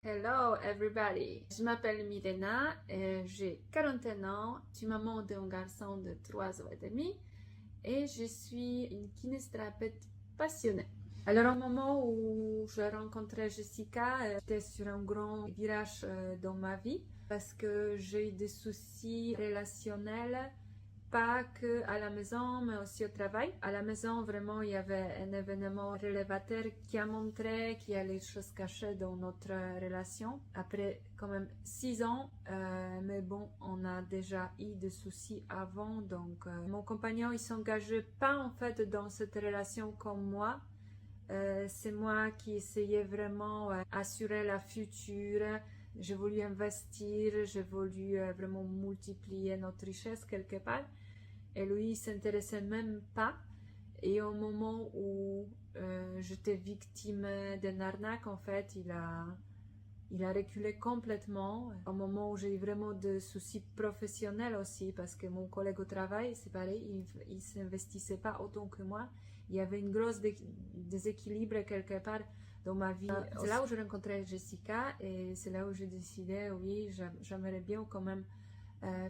Hello everybody! Je m'appelle Milena et j'ai 41 ans, je suis maman d'un garçon de 3 ans et demi et je suis une kinésithérapeute passionnée. Alors au moment où je rencontrais Jessica, j'étais sur un grand virage dans ma vie parce que j'ai eu des soucis relationnels, pas que à la maison, mais aussi au travail. À la maison, vraiment, il y avait un événement révélateur qui a montré qu'il y a les choses cachées dans notre relation. Après quand même 6 ans, mais bon, on a déjà eu des soucis avant, donc mon compagnon, il s'engageait pas en fait dans cette relation comme moi. C'est moi qui essayais vraiment assurer la future. J'ai voulu investir, j'ai voulu vraiment multiplier notre richesse quelque part. Et lui, il s'intéressait même pas. Et au moment où j'étais victime d'une arnaque, en fait, il a reculé complètement. Au moment où j'ai eu vraiment de soucis professionnels aussi, parce que mon collègue au travail, c'est pareil, il s'investissait pas autant que moi. Il y avait une grosse déséquilibre quelque part dans ma vie. C'est là où j'ai rencontré Jessica et c'est là où j'ai décidé, oui, j'aimerais bien quand même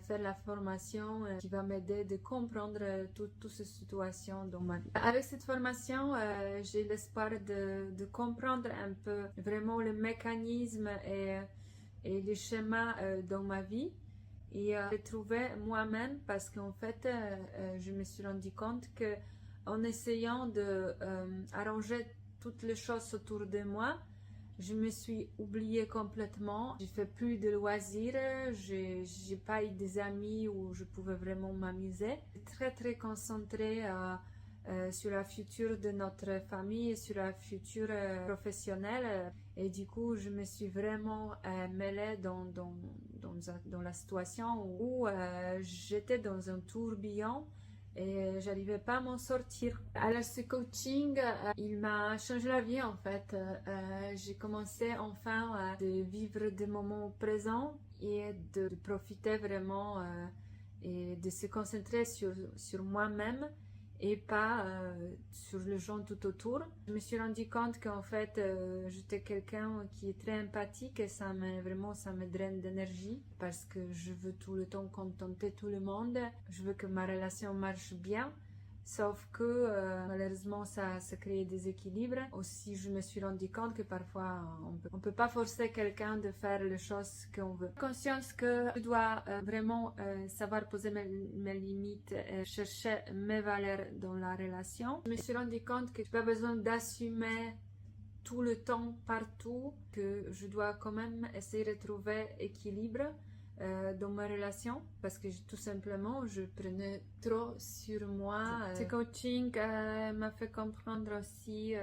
faire la formation qui va m'aider de comprendre toutes ces situations dans ma vie. Avec cette formation, j'ai l'espoir de comprendre un peu vraiment le mécanisme et les schémas dans ma vie et de trouver moi-même parce qu'en fait, je me suis rendu compte que en essayant de arranger toutes les choses autour de moi, je me suis oubliée complètement. J'ai fait plus de loisirs. J'ai pas eu des amis où je pouvais vraiment m'amuser. Très concentrée sur la future de notre famille et sur la future professionnelle. Et du coup, je me suis vraiment mêlée dans la situation où j'étais dans un tourbillon et j'arrivais pas à m'en sortir. Alors ce coaching, il m'a changé la vie en fait. J'ai commencé enfin de vivre des moments présents et de profiter vraiment et de se concentrer sur moi-même et pas sur les gens tout autour. Je me suis rendu compte qu'en fait, j'étais quelqu'un qui est très empathique et ça me draine d'énergie parce que je veux tout le temps contenter tout le monde. Je veux que ma relation marche bien. Sauf que malheureusement ça crée des équilibres. Aussi je me suis rendu compte que parfois on peut pas forcer quelqu'un de faire les choses qu'on veut. Conscience que je dois vraiment savoir poser mes limites et chercher mes valeurs dans la relation. Je me suis rendu compte que j'ai pas besoin d'assumer tout le temps, partout, que je dois quand même essayer de trouver équilibre dans ma relation parce que tout simplement je prenais trop sur moi. Ce coaching m'a fait comprendre aussi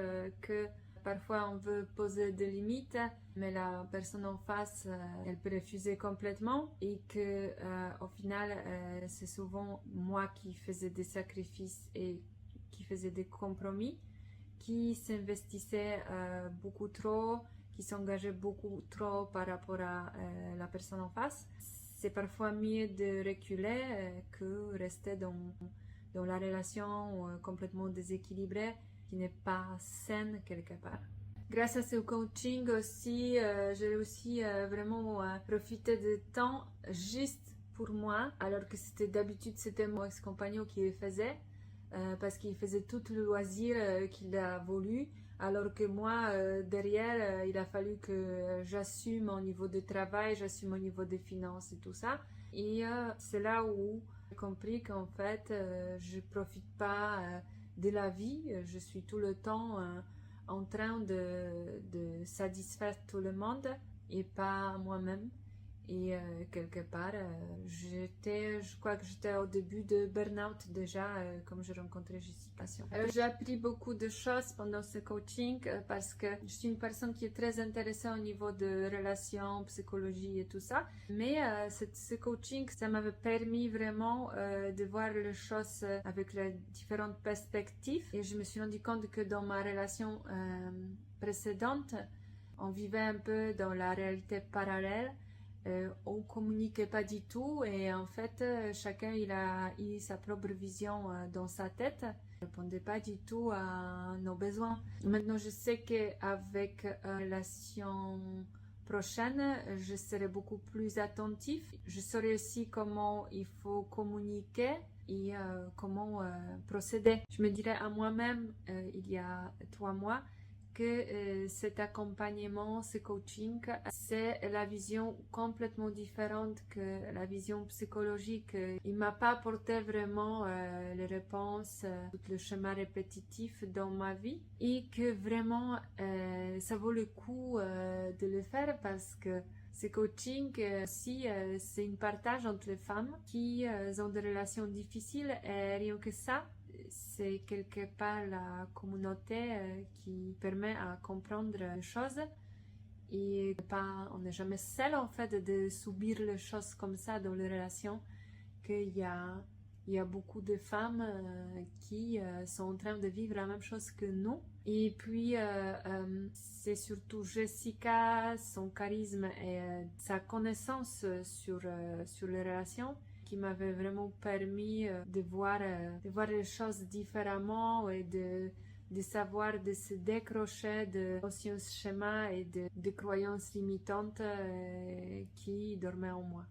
que parfois on veut poser des limites mais la personne en face elle peut refuser complètement et que au final c'est souvent moi qui faisais des sacrifices et qui faisais des compromis, qui s'investissait beaucoup trop, qui s'engageait beaucoup trop par rapport à la personne en face. C'est parfois mieux de reculer que rester dans la relation complètement déséquilibrée qui n'est pas saine quelque part. Grâce à ce coaching aussi, j'ai réussi vraiment à profiter de temps juste pour moi, alors que d'habitude c'était mon ex-compagnon qui le faisait. Parce qu'il faisait tout le loisir qu'il a voulu, alors que moi, derrière, il a fallu que j'assume au niveau de travail, j'assume au niveau des finances et tout ça. Et c'est là où j'ai compris qu'en fait, je profite pas de la vie, je suis tout le temps en train de satisfaire tout le monde et pas moi-même. Et quelque part, je crois que j'étais au début de burn-out déjà, comme j'ai rencontré Jessica. Alors j'ai appris beaucoup de choses pendant ce coaching parce que je suis une personne qui est très intéressée au niveau de relations, psychologie et tout ça. Mais ce coaching, ça m'avait permis vraiment de voir les choses avec les différentes perspectives. Et je me suis rendu compte que dans ma relation précédente, on vivait un peu dans la réalité parallèle. On communiquait pas du tout et en fait chacun il a eu sa propre vision dans sa tête. Ne répondait pas du tout à nos besoins. Maintenant je sais qu'avec une relation prochaine, je serai beaucoup plus attentif. Je saurai aussi comment il faut communiquer et comment procéder. Je me dirais à moi-même, il y a 3 mois, que cet accompagnement, ce coaching, c'est la vision complètement différente que la vision psychologique. Il m'a pas apporté vraiment les réponses, tout le schéma répétitif dans ma vie et que vraiment ça vaut le coup de le faire parce que ce coaching aussi, c'est un partage entre les femmes qui ont des relations difficiles et rien que ça, c'est quelque part la communauté qui permet à comprendre les choses et pas, on n'est jamais seul en fait de subir les choses comme ça dans les relations, qu'il y a beaucoup de femmes qui sont en train de vivre la même chose que nous. Et puis, c'est surtout Jessica, son charisme et sa connaissance sur les relations qui m'avait vraiment permis de voir les choses différemment et de savoir de se décrocher de anciens schémas et de croyances limitantes qui dormaient en moi.